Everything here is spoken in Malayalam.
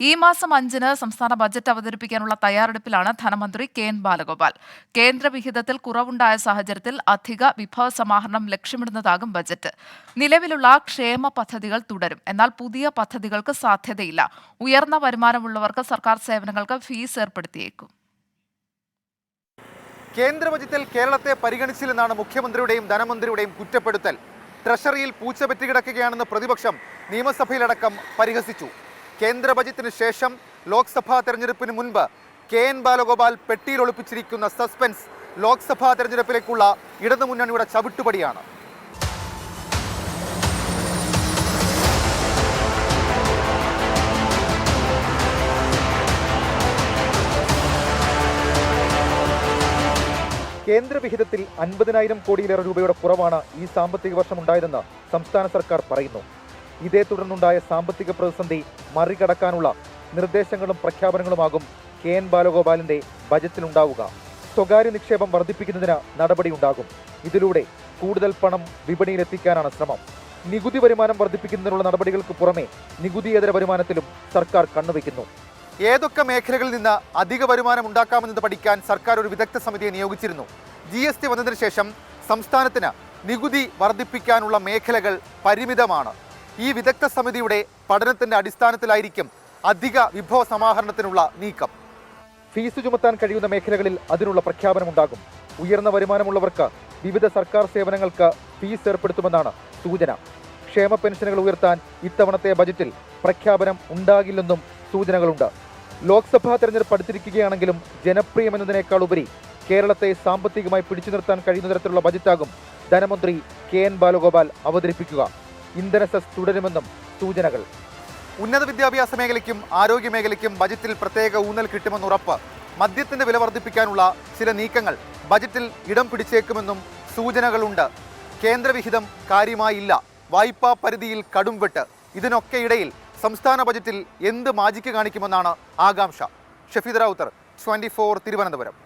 ഈ മാസം 5-ന് സംസ്ഥാന ബജറ്റ് അവതരിപ്പിക്കാനുള്ള തയ്യാറെടുപ്പിലാണ് ധനമന്ത്രി കെ.എൻ. ബാലഗോപാൽ. കേന്ദ്രവിഹിതത്തിൽ കുറവുണ്ടായ സാഹചര്യത്തിൽ അധിക വിഭവ സമാഹരണം ലക്ഷ്യമിടുന്നതാകും ബജറ്റ്. നിലവിലുള്ള ക്ഷേമ പദ്ധതികൾ തുടരും. എന്നാൽ പുതിയ പദ്ധതികൾക്ക് സാധ്യതയില്ല. ഉയർന്ന വരുമാനമുള്ളവർക്ക് സർക്കാർ സേവനങ്ങൾക്ക് ഫീസ് ഏർപ്പെടുത്തിയേക്കും. കേന്ദ്ര ബജറ്റിൽ കേരളത്തെ പരിഗണിച്ചില്ലെന്നാണ് മുഖ്യമന്ത്രിയുടെയും ധനമന്ത്രിയുടെയും കുറ്റപ്പെടുത്തൽ. ട്രഷറിയിൽ പൂച്ച പെറ്റുകിടക്കുകയാണെന്ന് പ്രതിപക്ഷം നിയമസഭയിലടക്കം പരിഹസിച്ചു. കേന്ദ്ര ബജറ്റിന് ശേഷം ലോക്സഭാ തെരഞ്ഞെടുപ്പിന് മുൻപ് കെ.എൻ. ബാലഗോപാൽ പെട്ടിയിൽ ഒളിപ്പിച്ചിരിക്കുന്ന സസ്പെൻസ് ലോക്സഭാ തെരഞ്ഞെടുപ്പിലേക്കുള്ള ഇടതുമുന്നണിയുടെ ചവിട്ടുപടിയാണ്. കേന്ദ്രവിഹിതത്തിൽ 50,000 കോടിയിലേറെ രൂപയുടെ കുറവാണ് ഈ സാമ്പത്തിക വർഷം ഉണ്ടായതെന്ന് സംസ്ഥാന സർക്കാർ പറയുന്നു. ഇതേ തുടർന്നുണ്ടായ സാമ്പത്തിക പ്രതിസന്ധി മറികടക്കാനുള്ള നിർദ്ദേശങ്ങളും പ്രഖ്യാപനങ്ങളുമാകും കെ.എൻ. ബാലഗോപാലിന്റെ ബജറ്റിലുണ്ടാവുക. സ്വകാര്യ നിക്ഷേപം വർദ്ധിപ്പിക്കുന്നതിന് നടപടിയുണ്ടാകും. ഇതിലൂടെ കൂടുതൽ പണം വിപണിയിലെത്തിക്കാനാണ് ശ്രമം. നികുതി വരുമാനം വർദ്ധിപ്പിക്കുന്നതിനുള്ള നടപടികൾക്ക് പുറമെ നികുതിയേതര വരുമാനത്തിലും സർക്കാർ കണ്ണുവയ്ക്കുന്നു. ഏതൊക്കെ മേഖലകളിൽ നിന്ന് അധിക വരുമാനം ഉണ്ടാക്കാമെന്നത് പഠിക്കാൻ സർക്കാർ ഒരു വിദഗ്ധ സമിതിയെ നിയോഗിച്ചിരുന്നു. GST വന്നതിന് ശേഷം സംസ്ഥാനത്തിന് നികുതി വർദ്ധിപ്പിക്കാനുള്ള മേഖലകൾ പരിമിതമാണ്. ഈ വിദഗ്ധ സമിതിയുടെ പഠനത്തിന്റെ അടിസ്ഥാനത്തിലായിരിക്കും അധിക വിഭവ സമാഹരണത്തിനുള്ള നീക്കം. ഫീസ് ചുമത്താൻ കഴിയുന്ന മേഖലകളിൽ അതിനുള്ള പ്രഖ്യാപനമുണ്ടാകും. ഉയർന്ന വരുമാനമുള്ളവർക്ക് വിവിധ സർക്കാർ സേവനങ്ങൾക്ക് ഫീസ് ഏർപ്പെടുത്തുമെന്നാണ് സൂചന. ക്ഷേമ പെൻഷനുകൾ ഉയർത്താൻ ഇത്തവണത്തെ ബജറ്റിൽ പ്രഖ്യാപനം ഉണ്ടാകില്ലെന്നും സൂചനകളുണ്ട്. ലോക്സഭാ തെരഞ്ഞെടുപ്പ് അടുത്തിരിക്കുകയാണെങ്കിലും ജനപ്രിയമെന്നതിനേക്കാൾ ഉപരി കേരളത്തെ സാമ്പത്തികമായി പിടിച്ചു നിർത്താൻ കഴിയുന്ന തരത്തിലുള്ള ബജറ്റാകും ധനമന്ത്രി കെ.എൻ. ബാലഗോപാൽ അവതരിപ്പിക്കുക. ഇന്ധന സെസ് തുടരുമെന്നും സൂചനകൾ. ഉന്നത വിദ്യാഭ്യാസ മേഖലയ്ക്കും ആരോഗ്യ മേഖലയ്ക്കും ബജറ്റിൽ പ്രത്യേക ഊന്നൽ കിട്ടുമെന്ന് ഉറപ്പ്. മദ്യത്തിന്റെ വില വർദ്ധിപ്പിക്കാനുള്ള ചില നീക്കങ്ങൾ ബജറ്റിൽ ഇടം പിടിച്ചേക്കുമെന്നും സൂചനകളുണ്ട്. കേന്ദ്രവിഹിതം കാര്യമായില്ല. വായ്പാ പരിധിയിൽ കടുംവെട്ട്. ഇതിനൊക്കെ ഇടയിൽ സംസ്ഥാന ബജറ്റിൽ എന്ത് മാജിക്ക് കാണിക്കുമെന്നാണ് ആകാംക്ഷ. ഷഫീദ് റാവുത്തർ, 24 തിരുവനന്തപുരം.